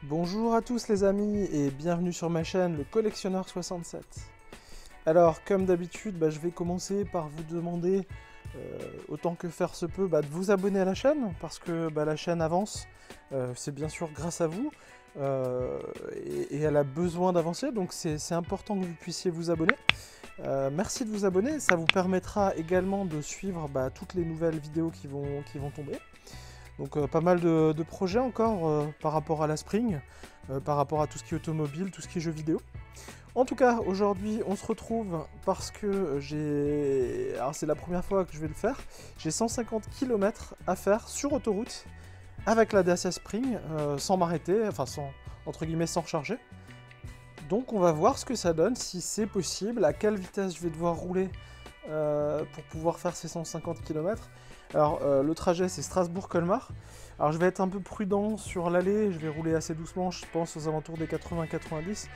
Bonjour à tous les amis et bienvenue sur ma chaîne le Collectionneur 67. Alors comme d'habitude, je vais commencer par vous demander, autant que faire se peut, de vous abonner à la chaîne, parce que la chaîne avance, c'est bien sûr grâce à vous, et elle a besoin d'avancer, donc c'est important que vous puissiez vous abonner. Merci de vous abonner, ça vous permettra également de suivre toutes les nouvelles vidéos qui vont tomber. Donc pas mal de projets encore par rapport à la Spring, par rapport à tout ce qui est automobile, tout ce qui est jeux vidéo. En tout cas, aujourd'hui, on se retrouve parce que alors c'est la première fois que je vais le faire, j'ai 150 km à faire sur autoroute avec la Dacia Spring, sans m'arrêter, enfin entre guillemets sans recharger. Donc on va voir ce que ça donne, si c'est possible, à quelle vitesse je vais devoir rouler pour pouvoir faire ces 150 km. Alors le trajet c'est Strasbourg-Colmar. Alors je vais être un peu prudent sur l'aller, je vais rouler assez doucement, je pense aux alentours des 80-90.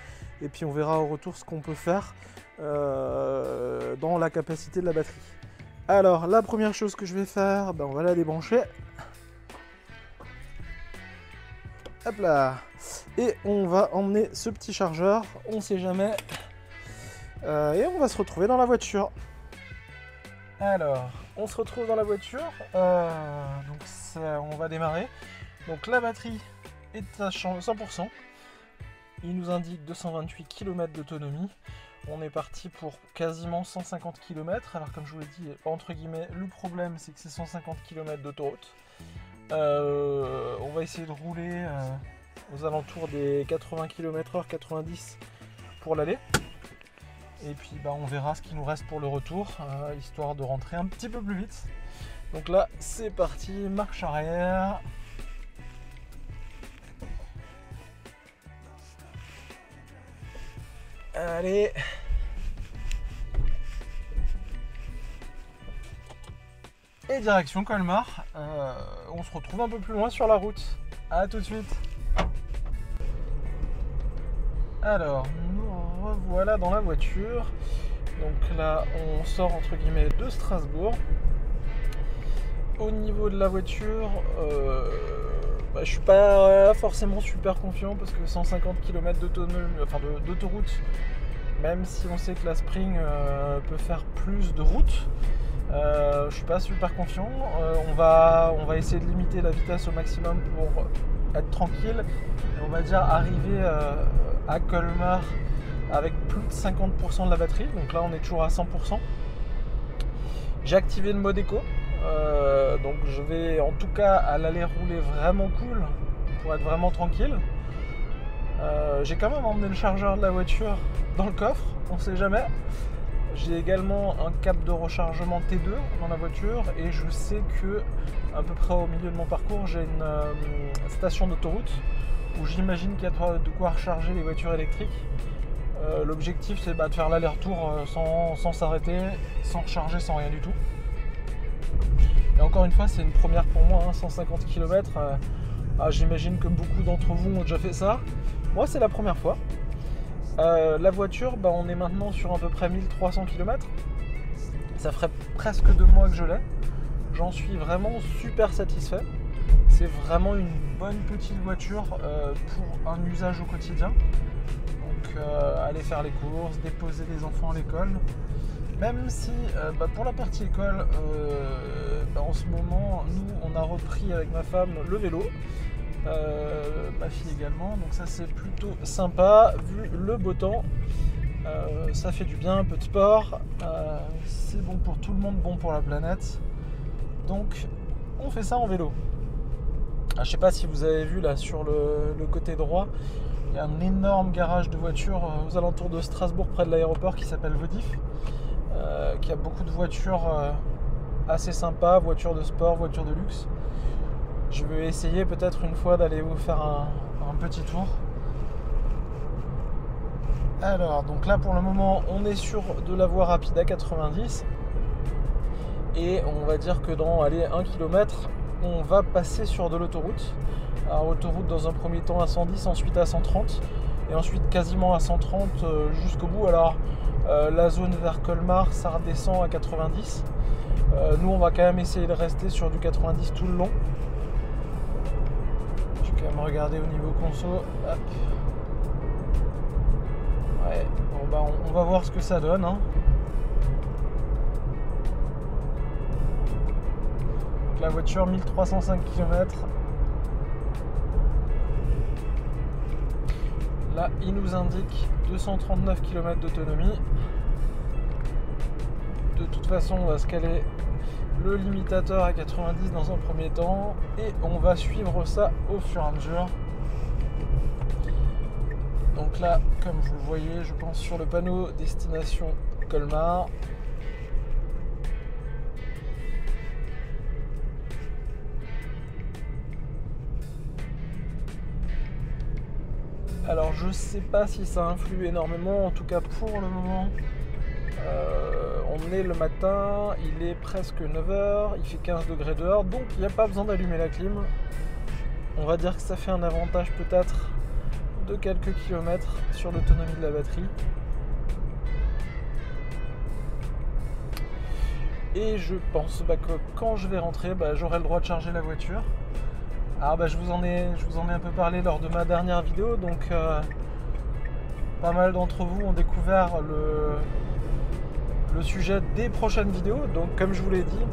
Et puis on verra au retour ce qu'on peut faire dans la capacité de la batterie. Alors la première chose que je vais faire, on va la débrancher. Hop là. Et on va emmener ce petit chargeur, on sait jamais. Et on va se retrouver dans la voiture. Alors, on se retrouve dans la voiture, donc on va démarrer. Donc la batterie est à 100%, il nous indique 228 km d'autonomie. On est parti pour quasiment 150 km, alors comme je vous l'ai dit, entre guillemets, le problème c'est que c'est 150 km d'autoroute. On va essayer de rouler aux alentours des 80 km/h, 90 pour l'aller. Et puis on verra ce qu'il nous reste pour le retour, histoire de rentrer un petit peu plus vite. Donc là, c'est parti, marche arrière. Allez. Et direction Colmar. On se retrouve un peu plus loin sur la route. A tout de suite. Alors, nous revoilà dans la voiture. Donc là, on sort entre guillemets de Strasbourg. Au niveau de la voiture, je suis pas forcément super confiant parce que 150 km d'autoroute, même si on sait que la Spring peut faire plus de route, je suis pas super confiant. On va essayer de limiter la vitesse au maximum pour être tranquille. Et on va dire arriver à Colmar avec plus de 50% de la batterie, donc là on est toujours à 100%. J'ai activé le mode éco, donc je vais en tout cas à l'aller rouler vraiment cool pour être vraiment tranquille. J'ai quand même emmené le chargeur de la voiture dans le coffre, on sait jamais. J'ai également un câble de rechargement T2 dans la voiture et je sais que à peu près au milieu de mon parcours j'ai une station d'autoroute où j'imagine qu'il y a de quoi recharger les voitures électriques. L'objectif c'est de faire l'aller-retour sans s'arrêter, sans recharger, sans rien du tout. Et encore une fois c'est une première pour moi, 150 km. J'imagine que beaucoup d'entre vous ont déjà fait ça. Moi c'est la première fois. La voiture, on est maintenant sur à peu près 1300 km. Ça ferait presque 2 mois que je l'ai. J'en suis vraiment super satisfait. C'est vraiment une bonne petite voiture pour un usage au quotidien. Donc aller faire les courses, déposer les enfants à l'école. Même si pour la partie école, en ce moment, nous on a repris avec ma femme le vélo. Ma fille également, donc ça c'est plutôt sympa vu le beau temps. Ça fait du bien, un peu de sport, c'est bon pour tout le monde, bon pour la planète, donc on fait ça en vélo. Je sais pas si vous avez vu là sur le côté droit, il y a un énorme garage de voitures aux alentours de Strasbourg près de l'aéroport qui s'appelle Vodif, qui a beaucoup de voitures assez sympas, voitures de sport, voitures de luxe. Je vais essayer peut-être une fois d'aller vous faire un petit tour. Alors, donc là pour le moment, on est sur de la voie rapide à 90. Et on va dire que dans 1 km, on va passer sur de l'autoroute. Alors autoroute dans un premier temps à 110, ensuite à 130. Et ensuite quasiment à 130 jusqu'au bout. Alors la zone vers Colmar, ça redescend à 90. Nous on va quand même essayer de rester sur du 90 tout le long. regarder au niveau conso. Hop. Ouais, bon bah on va voir ce que ça donne. Hein. Donc la voiture 1305 km. Là, il nous indique 239 km d'autonomie. De toute façon, on va se caler le limitateur à 90 dans un premier temps et on va suivre ça au fur et à mesure. Donc là, comme vous le voyez, je pense sur le panneau destination Colmar. Alors je sais pas si ça influe énormément, en tout cas pour le moment on est le matin, il est presque 9h, il fait 15 degrés dehors, donc il n'y a pas besoin d'allumer la clim. On va dire que ça fait un avantage peut-être de quelques kilomètres sur l'autonomie de la batterie. Et je pense que quand je vais rentrer, j'aurai le droit de charger la voiture. Alors je vous en ai un peu parlé lors de ma dernière vidéo, donc pas mal d'entre vous ont découvert le sujet des prochaines vidéos. Donc comme je vous l'ai dit,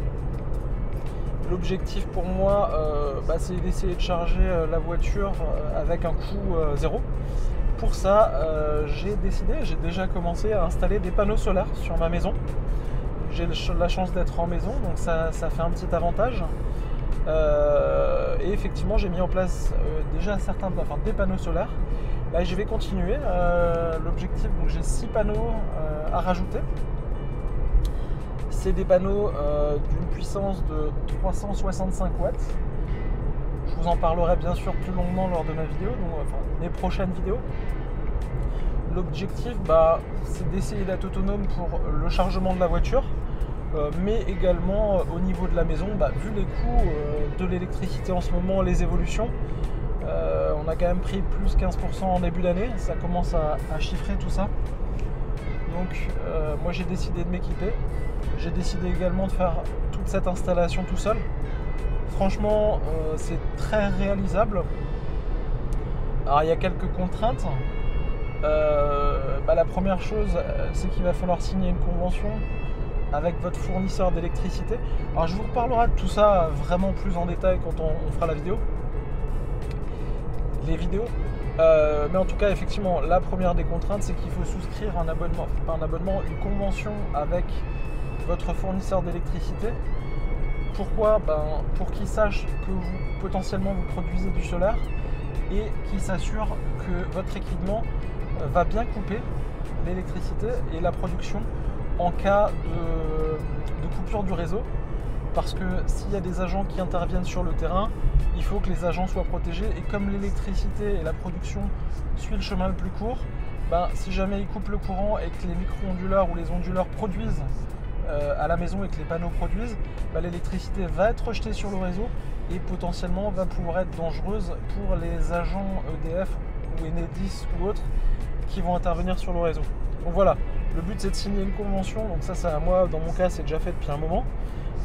l'objectif pour moi c'est d'essayer de charger la voiture avec un coût zéro. Pour ça, j'ai déjà commencé à installer des panneaux solaires sur ma maison. J'ai la chance d'être en maison, donc ça fait un petit avantage. Et effectivement, j'ai mis en place déjà des panneaux solaires. Là, je vais continuer. L'objectif, donc j'ai 6 panneaux à rajouter. C'est des panneaux d'une puissance de 365 watts. Je vous en parlerai bien sûr plus longuement lors de ma vidéo, mes prochaines vidéos. L'objectif, c'est d'essayer d'être autonome pour le chargement de la voiture, mais également au niveau de la maison, vu les coûts de l'électricité en ce moment, les évolutions, on a quand même pris plus 15% en début d'année, ça commence à chiffrer tout ça. Donc moi j'ai décidé de m'équiper, j'ai décidé également de faire toute cette installation tout seul. Franchement c'est très réalisable. Alors il y a quelques contraintes. La première chose, c'est qu'il va falloir signer une convention avec votre fournisseur d'électricité. Alors je vous reparlerai de tout ça vraiment plus en détail quand on fera les vidéos. Mais en tout cas, effectivement, la première des contraintes, c'est qu'il faut souscrire une convention avec votre fournisseur d'électricité. Pourquoi ? Pour qu'il sache que potentiellement vous produisez du solaire et qu'il s'assure que votre équipement va bien couper l'électricité et la production en cas de coupure du réseau. Parce que s'il y a des agents qui interviennent sur le terrain, il faut que les agents soient protégés. Et comme l'électricité et la production suivent le chemin le plus court, si jamais ils coupent le courant et que les micro-onduleurs ou les onduleurs produisent à la maison et que les panneaux produisent, l'électricité va être rejetée sur le réseau et potentiellement va pouvoir être dangereuse pour les agents EDF ou Enedis ou autres qui vont intervenir sur le réseau. Donc voilà, le but c'est de signer une convention, donc ça moi dans mon cas c'est déjà fait depuis un moment.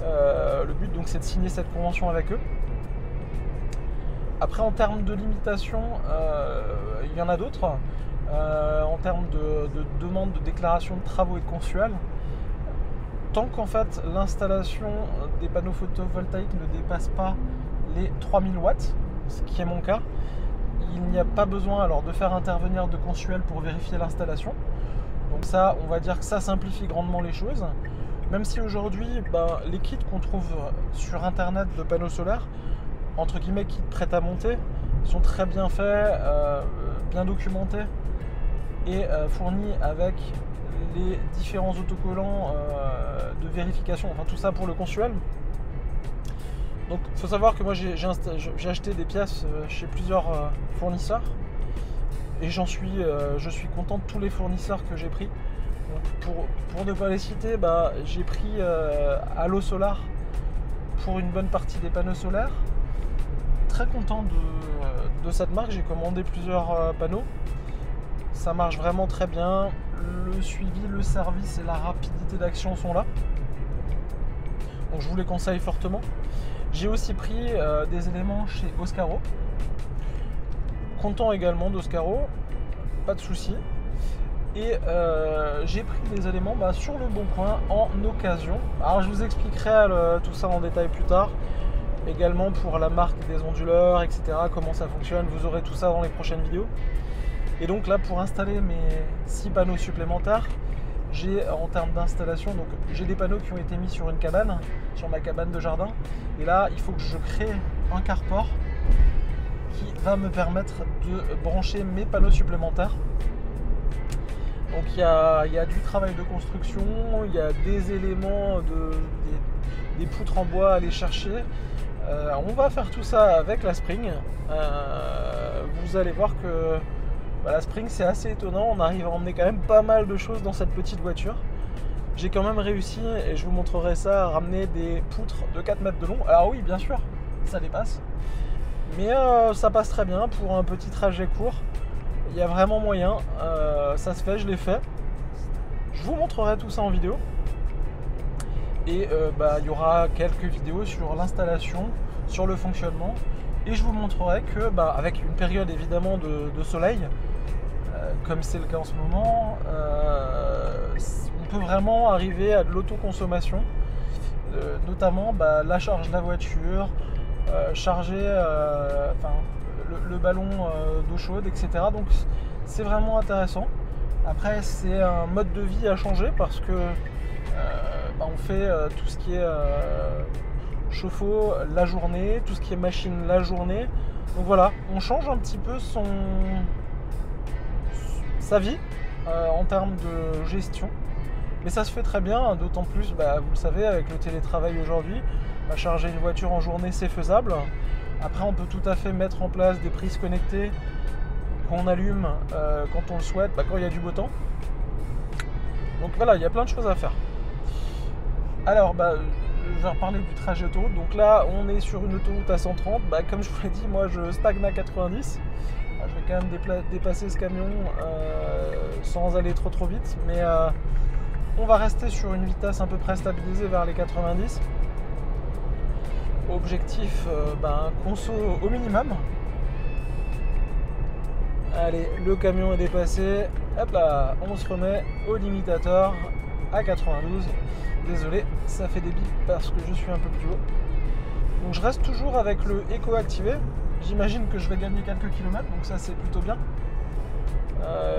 Le but donc c'est de signer cette convention avec eux. Après en termes de limitation, il y en a d'autres. En termes de demande de déclaration de travaux et de consuel, tant qu'en fait l'installation des panneaux photovoltaïques ne dépasse pas les 3000 watts, ce qui est mon cas, il n'y a pas besoin alors de faire intervenir de consuel pour vérifier l'installation. Donc ça, on va dire que ça simplifie grandement les choses. Même si aujourd'hui, les kits qu'on trouve sur internet de panneaux solaires, entre guillemets kits prêts à monter, sont très bien faits, bien documentés et fournis avec les différents autocollants de vérification, tout ça pour le consuel. Donc il faut savoir que moi j'ai acheté des pièces chez plusieurs fournisseurs et je suis content de tous les fournisseurs que j'ai pris. Donc, pour ne pas les citer, j'ai pris Allo Solar pour une bonne partie des panneaux solaires. Très content de cette marque, j'ai commandé plusieurs panneaux. Ça marche vraiment très bien, le suivi, le service et la rapidité d'action sont là. Donc je vous les conseille fortement. J'ai aussi pris des éléments chez Oscaro. content également de ce carreau, pas de souci. Et j'ai pris des éléments sur le Bon Coin en occasion. Alors je vous expliquerai tout ça en détail plus tard. Également pour la marque des onduleurs, etc. Comment ça fonctionne, vous aurez tout ça dans les prochaines vidéos. Et donc là, pour installer mes 6 panneaux supplémentaires, j'ai en termes d'installation, donc j'ai des panneaux qui ont été mis sur une cabane, sur ma cabane de jardin. Et là, il faut que je crée un carport qui va me permettre de brancher mes panneaux supplémentaires. Donc il y a du travail de construction, il y a des éléments, des poutres en bois à aller chercher. On va faire tout ça avec la Spring. Vous allez voir que la Spring c'est assez étonnant, on arrive à emmener quand même pas mal de choses dans cette petite voiture. J'ai quand même réussi, et je vous montrerai ça, à ramener des poutres de 4 mètres de long. Alors oui, bien sûr, ça dépasse. Mais ça passe très bien pour un petit trajet court. Il y a vraiment moyen, ça se fait, je l'ai fait. Je vous montrerai tout ça en vidéo. Et il y aura quelques vidéos sur l'installation, sur le fonctionnement. Et je vous montrerai que avec une période évidemment de soleil, comme c'est le cas en ce moment, on peut vraiment arriver à de l'autoconsommation, notamment la charge de la voiture, charger le ballon d'eau chaude, etc. Donc c'est vraiment intéressant. Après c'est un mode de vie à changer parce que on fait tout ce qui est chauffe-eau la journée, tout ce qui est machine la journée. Donc voilà, on change un petit peu sa vie en termes de gestion. Mais ça se fait très bien, d'autant plus, vous le savez, avec le télétravail aujourd'hui, charger une voiture en journée c'est faisable. Après on peut tout à fait mettre en place des prises connectées qu'on allume quand on le souhaite, quand il y a du beau temps. Donc voilà, il y a plein de choses à faire. Alors je vais reparler du trajet autoroute. Donc là on est sur une autoroute à 130. Comme je vous l'ai dit, moi je stagne à 90. Je vais quand même dépasser ce camion sans aller trop vite. Mais on va rester sur une vitesse à peu près stabilisée vers les 90. Objectif conso au minimum. Allez, le camion est dépassé. Hop là, on se remet au limitateur à 92. Désolé, ça fait des bips parce que je suis un peu plus haut. Donc je reste toujours avec le éco activé. J'imagine que je vais gagner quelques kilomètres, donc ça c'est plutôt bien.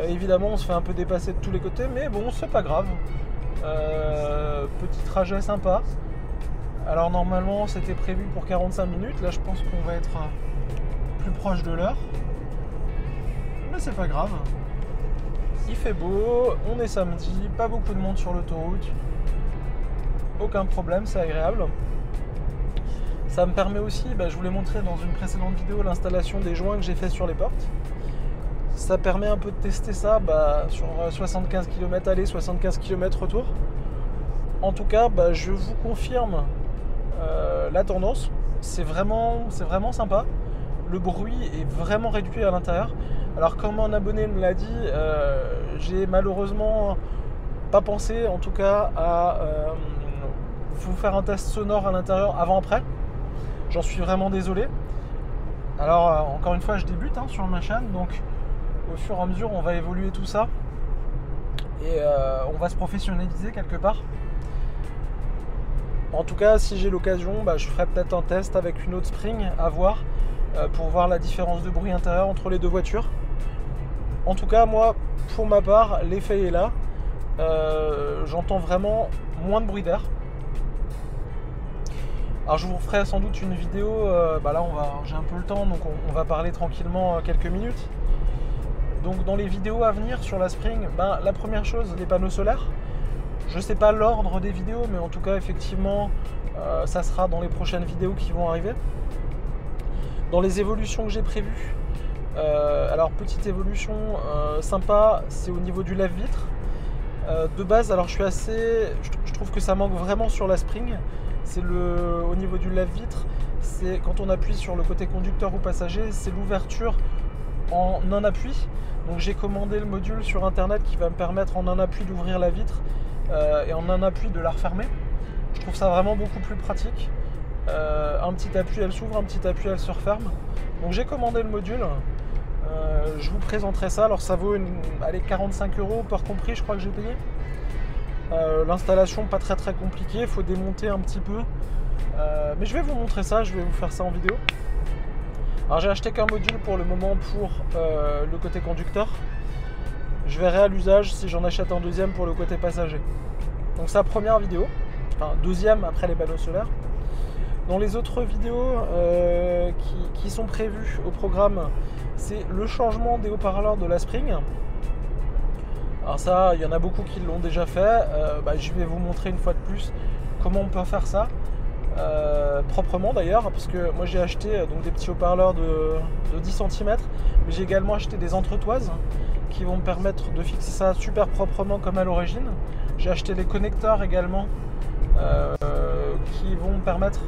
Évidemment on se fait un peu dépasser de tous les côtés, mais bon c'est pas grave. Petit trajet sympa. Alors normalement c'était prévu pour 45 minutes, là je pense qu'on va être plus proche de l'heure. Mais c'est pas grave. Il fait beau, on est samedi, pas beaucoup de monde sur l'autoroute. Aucun problème, c'est agréable. Ça me permet aussi, je vous l'ai montré dans une précédente vidéo, l'installation des joints que j'ai fait sur les portes. Ça permet un peu de tester ça sur 75 km aller, 75 km retour. En tout cas, je vous confirme la tendance. C'est vraiment sympa. Le bruit est vraiment réduit à l'intérieur. Alors comme un abonné me l'a dit, j'ai malheureusement pas pensé en tout cas à vous faire un test sonore à l'intérieur avant-après. J'en suis vraiment désolé. Alors encore une fois je débute sur ma chaîne, donc au fur et à mesure on va évoluer tout ça et on va se professionnaliser quelque part. En tout cas si j'ai l'occasion, je ferai peut-être un test avec une autre Spring à voir pour voir la différence de bruit intérieur entre les deux voitures. En tout cas moi pour ma part l'effet est là. J'entends vraiment moins de bruit d'air. Alors je vous ferai sans doute une vidéo, là j'ai un peu le temps, donc on va parler tranquillement quelques minutes. Donc dans les vidéos à venir sur la Spring, la première chose, les panneaux solaires. Je ne sais pas l'ordre des vidéos, mais en tout cas effectivement ça sera dans les prochaines vidéos qui vont arriver. Dans les évolutions que j'ai prévues, alors petite évolution sympa, c'est au niveau du lave-vitre. De base, alors je trouve que ça manque vraiment sur la Spring. C'est au niveau du lave-vitre, c'est quand on appuie sur le côté conducteur ou passager, c'est l'ouverture en un appui. Donc j'ai commandé le module sur internet qui va me permettre en un appui d'ouvrir la vitre et en un appui de la refermer. Je trouve ça vraiment beaucoup plus pratique. Un petit appui elle s'ouvre, un petit appui elle se referme. Donc j'ai commandé le module. je vous présenterai ça. Alors ça vaut allez, 45 € par compris, je crois que j'ai payé. L'installation pas très compliquée, il faut démonter un petit peu. Mais je vais vous montrer ça, je vais vous faire ça en vidéo. Alors j'ai acheté qu'un module pour le moment pour le côté conducteur. Je verrai à l'usage si j'en achète un deuxième pour le côté passager. Donc c'est la première vidéo, enfin deuxième après les panneaux solaires. Dans les autres vidéos qui sont prévues au programme, c'est le changement des haut-parleurs de la Spring. Alors ça, il y en a beaucoup qui l'ont déjà fait. Je vais vous montrer une fois de plus comment on peut faire ça. Proprement d'ailleurs, parce que moi j'ai acheté donc des petits haut-parleurs de 10 cm, mais j'ai également acheté des entretoises qui vont me permettre de fixer ça super proprement comme à l'origine. J'ai acheté des connecteurs également qui vont me permettre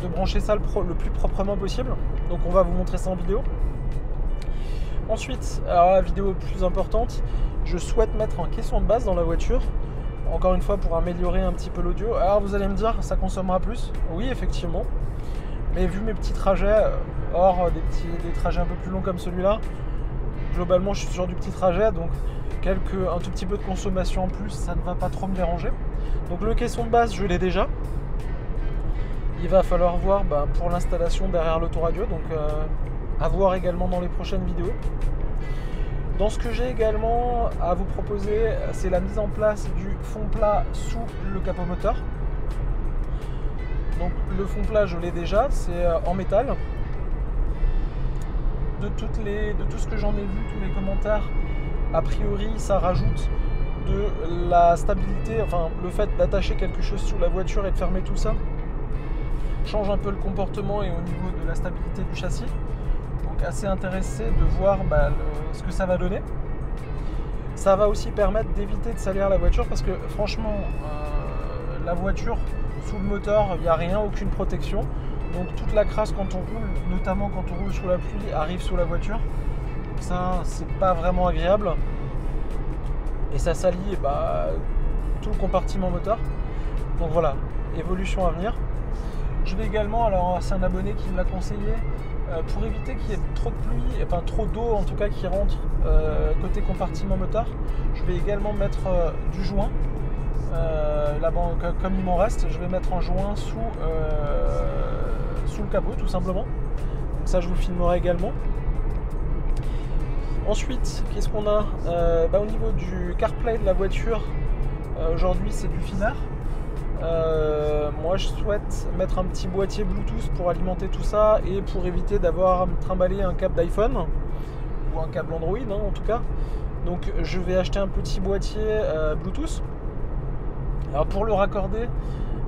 de brancher ça le plus proprement possible. Donc on va vous montrer ça en vidéo. Ensuite, alors la vidéo plus importante, je souhaite mettre un caisson de base dans la voiture. Encore une fois pour améliorer un petit peu l'audio. Alors vous allez me dire, ça consommera plus. Oui, effectivement. Mais vu mes petits trajets, hors des trajets un peu plus longs comme celui-là, globalement je suis sur du petit trajet, donc un tout petit peu de consommation en plus, ça ne va pas trop me déranger. Donc le caisson de base, je l'ai déjà. Il va falloir voir pour l'installation derrière l'autoradio, donc à voir également dans les prochaines vidéos. Dans ce que j'ai également à vous proposer, c'est la mise en place du fond plat sous le capot moteur. Donc le fond plat, je l'ai déjà, c'est en métal. De tout ce que j'en ai vu, tous les commentaires, a priori, ça rajoute de la stabilité, enfin le fait d'attacher quelque chose sous la voiture et de fermer tout ça change un peu le comportement et au niveau de la stabilité du châssis. Donc assez intéressé de voir ce que ça va donner. Ça va aussi permettre d'éviter de salir la voiture parce que franchement la voiture sous le moteur, il n'y a rien, aucune protection. Donc toute la crasse quand on roule, notamment quand on roule sous la pluie, arrive sous la voiture. Ça c'est pas vraiment agréable. Et ça salit tout le compartiment moteur. Donc voilà, évolution à venir. Je vais également, alors c'est un abonné qui me l'a conseillé, pour éviter qu'il y ait trop de pluie, enfin trop d'eau en tout cas qui rentre côté compartiment moteur, je vais également mettre du joint. Comme il m'en reste, je vais mettre un joint sous le capot tout simplement. Donc ça je vous filmerai également. Ensuite, qu'est-ce qu'on a au niveau du CarPlay de la voiture, aujourd'hui c'est du Finner. Moi je souhaite mettre un petit boîtier Bluetooth pour alimenter tout ça et pour éviter d'avoir à me trimballer un câble d'iPhone ou un câble Android en tout cas. Donc je vais acheter un petit boîtier Bluetooth. Alors pour le raccorder,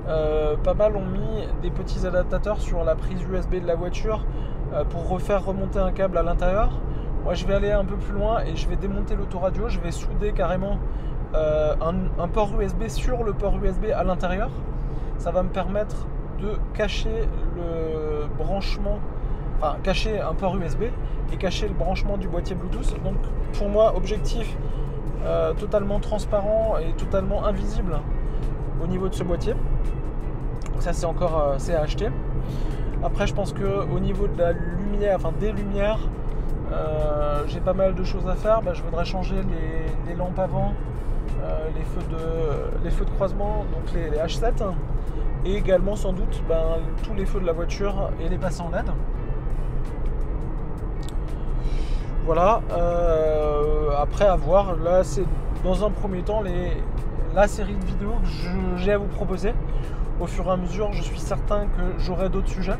pas mal ont mis des petits adaptateurs sur la prise USB de la voiture pour refaire remonter un câble à l'intérieur. Moi je vais aller un peu plus loin et je vais démonter l'autoradio, je vais souder carrément un port USB sur le port USB à l'intérieur. Ça va me permettre de cacher le branchement, enfin cacher un port USB et cacher le branchement du boîtier Bluetooth. Donc pour moi, objectif totalement transparent et totalement invisible au niveau de ce boîtier. Ça c'est encore c'est à acheter. Après je pense que au niveau de la lumière, enfin des lumières, j'ai pas mal de choses à faire. Je voudrais changer les lampes avant, les feux de croisement, donc les H7, et également sans doute tous les feux de la voiture et les passants LED. Voilà, après à voir, là c'est dans un premier temps la série de vidéos que j'ai à vous proposer. Au fur et à mesure, je suis certain que j'aurai d'autres sujets.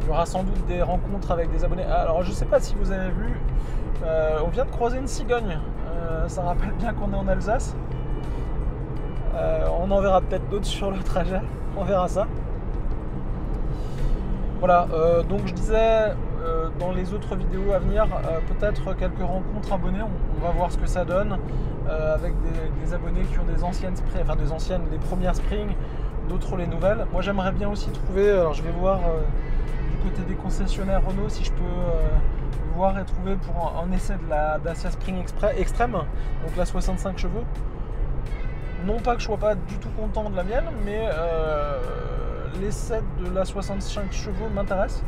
Il y aura sans doute des rencontres avec des abonnés. Alors je sais pas si vous avez vu, on vient de croiser une cigogne. Ça rappelle bien qu'on est en Alsace. On en verra peut-être d'autres sur le trajet. On verra ça. Voilà, donc je disais dans les autres vidéos à venir, peut-être quelques rencontres abonnés. On va voir ce que ça donne avec des abonnés qui ont des anciennes Spring, enfin des anciennes, les premières Spring, d'autres les nouvelles. Moi j'aimerais bien aussi trouver, alors je vais voir du côté des concessionnaires Renault si je peux voir et trouver pour un essai de la Dacia Spring Extreme, donc la 65 chevaux. Non pas que je sois pas du tout content de la mienne, mais l'essai de la 65 chevaux m'intéresse,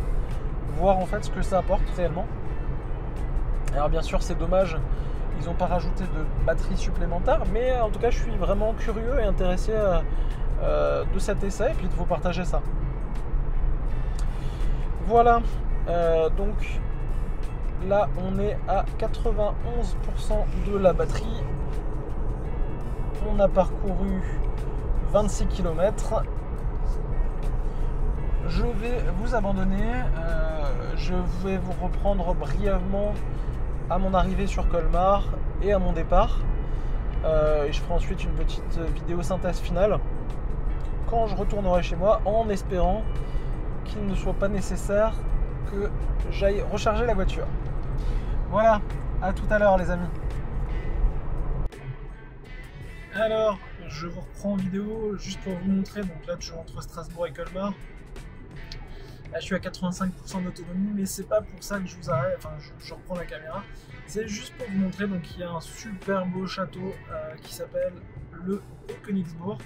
voir en fait ce que ça apporte réellement. Alors bien sûr c'est dommage, ils n'ont pas rajouté de batterie supplémentaire, mais en tout cas je suis vraiment curieux et intéressé de cet essai et puis de vous partager ça. Voilà, donc là on est à 91% de la batterie. On a parcouru 26 km. Je vais vous abandonner. Je vais vous reprendre brièvement à mon arrivée sur Colmar et à mon départ. Et je ferai ensuite une petite vidéo synthèse finale quand je retournerai chez moi, en espérant qu'il ne soit pas nécessaire que j'aille recharger la voiture. Voilà, à tout à l'heure les amis. Alors, je vous reprends en vidéo juste pour vous montrer. Donc là, je suis entre Strasbourg et Colmar. Là, je suis à 85% d'autonomie, mais c'est pas pour ça que je vous arrête. Enfin, je reprends la caméra. C'est juste pour vous montrer. Donc, il y a un super beau château qui s'appelle le Königsbourg,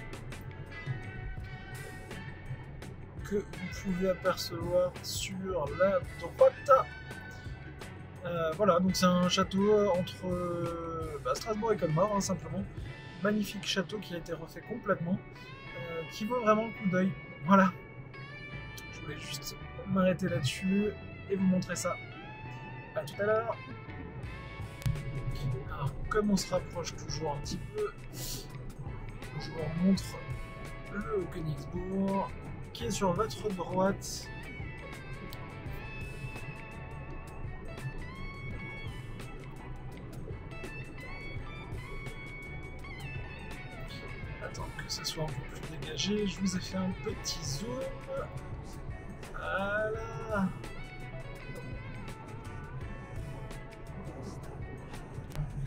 que vous pouvez apercevoir sur la droite. Voilà, donc c'est un château entre Strasbourg et Colmar, hein, simplement. Magnifique château qui a été refait complètement, qui vaut vraiment le coup d'œil. Voilà. Je voulais juste m'arrêter là-dessus et vous montrer ça. À tout à l'heure. Alors, comme on se rapproche toujours un petit peu, je vous montre le Königsbourg qui est sur votre droite. Attends que ce soit un peu plus dégagé, je vous ai fait un petit zoom. Voilà.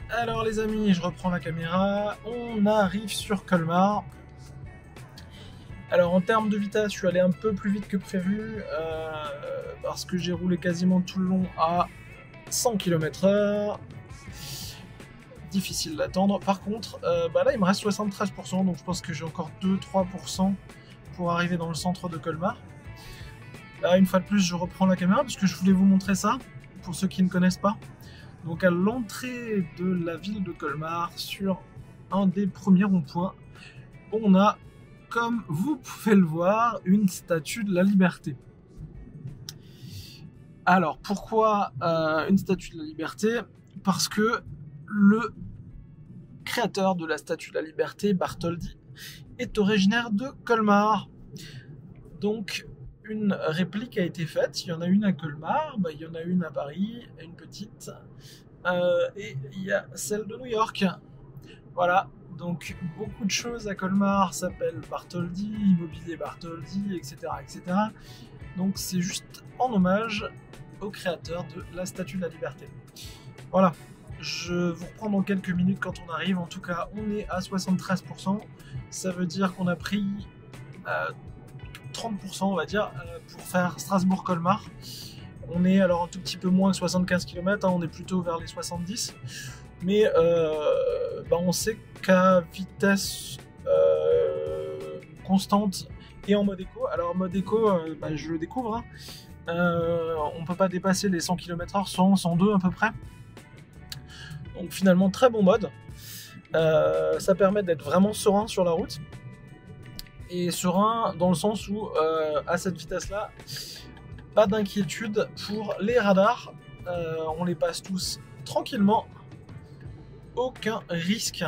Alors les amis, je reprends la caméra, on arrive sur Colmar. Alors en termes de vitesse, je suis allé un peu plus vite que prévu parce que j'ai roulé quasiment tout le long à 100 km/h. Difficile d'attendre. Par contre, là il me reste 73%, donc je pense que j'ai encore 2-3% pour arriver dans le centre de Colmar. Là, une fois de plus, je reprends la caméra parce que je voulais vous montrer ça, pour ceux qui ne connaissent pas. Donc à l'entrée de la ville de Colmar, sur un des premiers ronds-points, on a, comme vous pouvez le voir, une statue de la Liberté. Alors pourquoi une statue de la Liberté? Parce que le créateur de la statue de la Liberté, Bartholdi, est originaire de Colmar. Donc une réplique a été faite. Il y en a une à Colmar, il y en a une à Paris, une petite, et il y a celle de New York. Voilà, donc beaucoup de choses à Colmar s'appellent Bartholdi, Immobilier Bartholdi, etc., etc. Donc c'est juste en hommage au créateur de la Statue de la Liberté. Voilà, je vous reprends dans quelques minutes quand on arrive. En tout cas, on est à 73%. Ça veut dire qu'on a pris 30%, on va dire, pour faire Strasbourg-Colmar. On est alors un tout petit peu moins que 75 km, hein, on est plutôt vers les 70. Mais on sait qu'à vitesse constante et en mode éco, alors mode éco, je le découvre, hein, on peut pas dépasser les 100 km/h, 100, 102 à peu près. Donc finalement très bon mode. Ça permet d'être vraiment serein sur la route. Et serein dans le sens où à cette vitesse-là, pas d'inquiétude pour les radars. On les passe tous tranquillement. Aucun risque.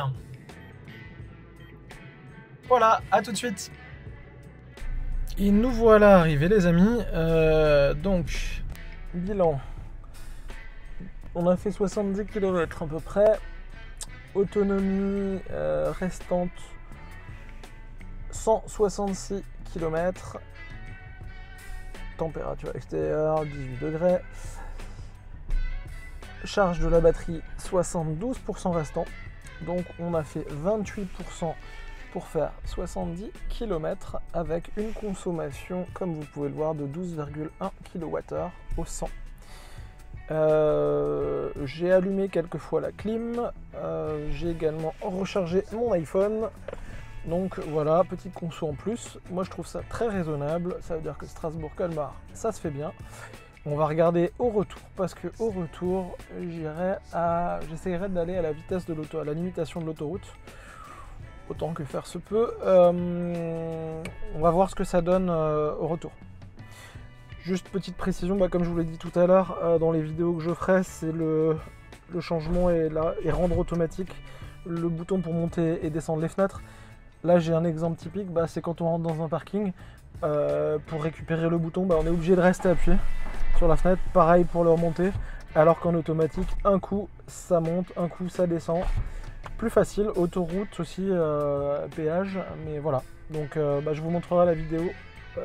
Voilà, à tout de suite. Et nous voilà arrivés les amis. Donc, bilan. On a fait 70 km à peu près. Autonomie restante 166 km. Température extérieure 18 degrés. Charge de la batterie 72% restant. Donc on a fait 28% pour faire 70 km avec une consommation, comme vous pouvez le voir, de 12,1 kWh au 100. J'ai allumé quelques fois la clim, j'ai également rechargé mon iPhone. Donc voilà, petite conso en plus. Moi je trouve ça très raisonnable. Ça veut dire que Strasbourg-Colmar, ça se fait bien. On va regarder au retour, parce que au retour, j'essaierai d'aller à la vitesse de à la limitation de l'autoroute, autant que faire se peut. On va voir ce que ça donne au retour. Juste petite précision, comme je vous l'ai dit tout à l'heure, dans les vidéos que je ferai, c'est le changement et rendre automatique le bouton pour monter et descendre les fenêtres. Là j'ai un exemple typique, c'est quand on rentre dans un parking, pour récupérer le bouton, on est obligé de rester appuyé sur la fenêtre, pareil pour le remonter, alors qu'en automatique, un coup ça monte, un coup ça descend. Plus facile, autoroute aussi, péage, mais voilà. Donc je vous montrerai la vidéo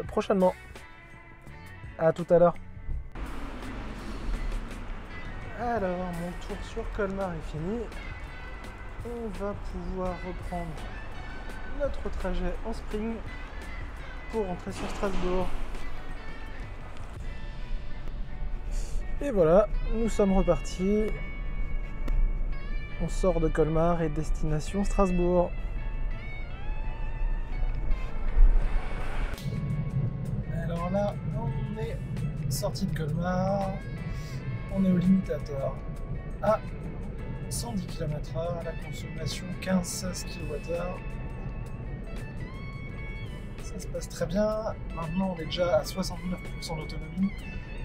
prochainement. À tout à l'heure. Alors, mon tour sur Colmar est fini. On va pouvoir reprendre notre trajet en spring pour rentrer sur Strasbourg. Et voilà, nous sommes repartis. On sort de Colmar et destination Strasbourg. Alors là, on est sorti de Colmar. On est au limitateur à 110 km/h, la consommation 15-16 kWh. Ça se passe très bien. Maintenant, on est déjà à 69% d'autonomie.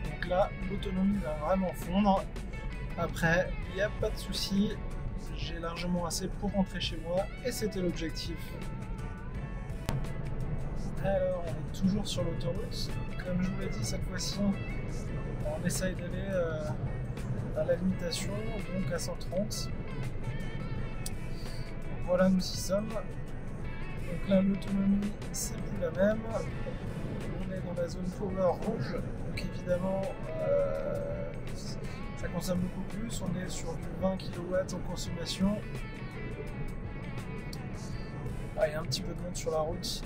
Donc là, l'autonomie va vraiment fondre. Après, il n'y a pas de souci. J'ai largement assez pour rentrer chez moi et c'était l'objectif. Alors, on est toujours sur l'autoroute. Comme je vous l'ai dit, cette fois-ci, on essaye d'aller à la limitation, donc à 130. Voilà, nous y sommes. Donc là, l'autonomie, c'est plus la même. On est dans la zone power rouge, donc évidemment, ça consomme beaucoup plus. On est sur du 20 kW en consommation. Il y a un petit peu de monde sur la route.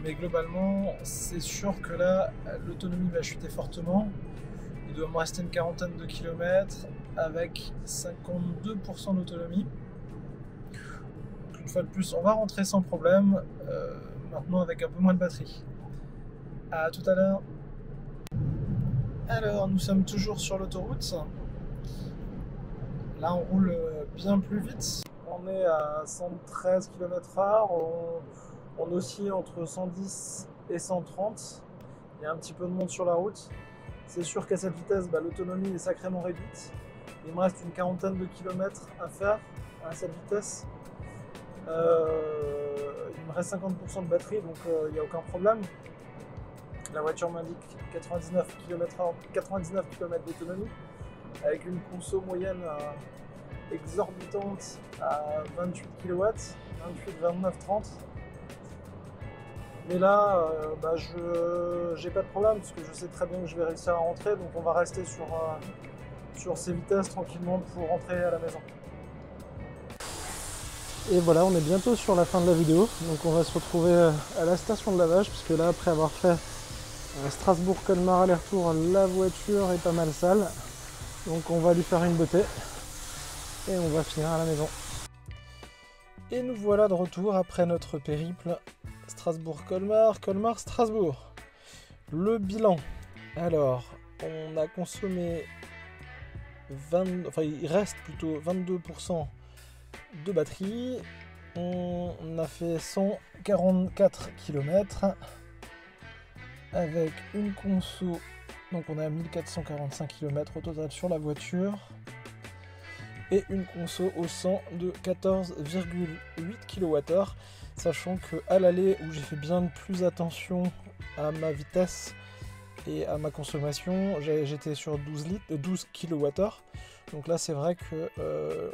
Mais globalement, c'est sûr que là, l'autonomie va chuter fortement. Il doit me rester une quarantaine de kilomètres avec 52% d'autonomie. Une fois de plus, on va rentrer sans problème. Maintenant avec un peu moins de batterie. À tout à l'heure. Alors, nous sommes toujours sur l'autoroute. Là, on roule bien plus vite. On est à 113 km/h. On oscille entre 110 et 130. Il y a un petit peu de monde sur la route. C'est sûr qu'à cette vitesse, l'autonomie est sacrément réduite. Il me reste une quarantaine de kilomètres à faire à cette vitesse. Il me reste 50% de batterie, donc il n'y a aucun problème. La voiture m'indique 99 km/h, 99 km d'autonomie, avec une conso moyenne exorbitante à 28 kW, 28, 29, 30. Mais là, j'ai pas de problème parce que je sais très bien que je vais réussir à rentrer, donc on va rester sur ces vitesses tranquillement pour rentrer à la maison. Et voilà, on est bientôt sur la fin de la vidéo, donc on va se retrouver à la station de lavage, puisque là, après avoir fait Strasbourg-Colmar aller-retour, la voiture est pas mal sale, donc on va lui faire une beauté et on va finir à la maison. Et nous voilà de retour après notre périple Strasbourg-Colmar, Colmar-Strasbourg. Le bilan. Alors, on a consommé il reste plutôt 22% de batterie. On a fait 144 km avec une conso. Donc on est à 1445 km au total sur la voiture. Et une conso au 100 de 14,8 kWh, sachant que à l'aller où j'ai fait bien plus attention à ma vitesse et à ma consommation, j'étais sur 12 kWh. Donc là c'est vrai que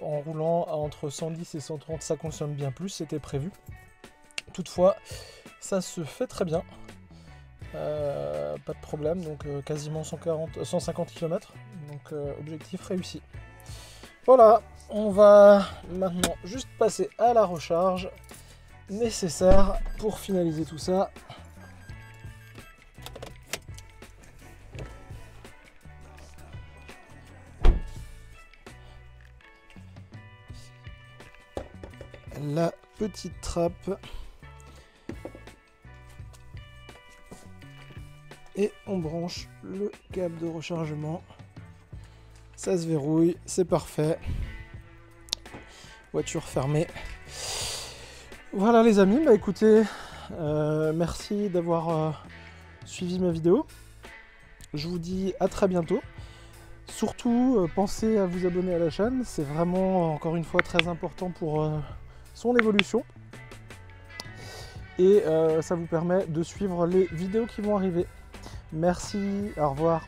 en roulant à entre 110 et 130 ça consomme bien plus, c'était prévu. Toutefois ça se fait très bien, pas de problème, donc quasiment 150 km, donc objectif réussi. Voilà, on va maintenant juste passer à la recharge nécessaire pour finaliser tout ça. La petite trappe. et on branche le câble de rechargement. Ça se verrouille, c'est parfait. Voiture fermée. Voilà les amis, bah écoutez, merci d'avoir suivi ma vidéo. Je vous dis à très bientôt. Surtout, pensez à vous abonner à la chaîne, c'est vraiment, encore une fois, très important pour son évolution. Et ça vous permet de suivre les vidéos qui vont arriver. Merci, au revoir.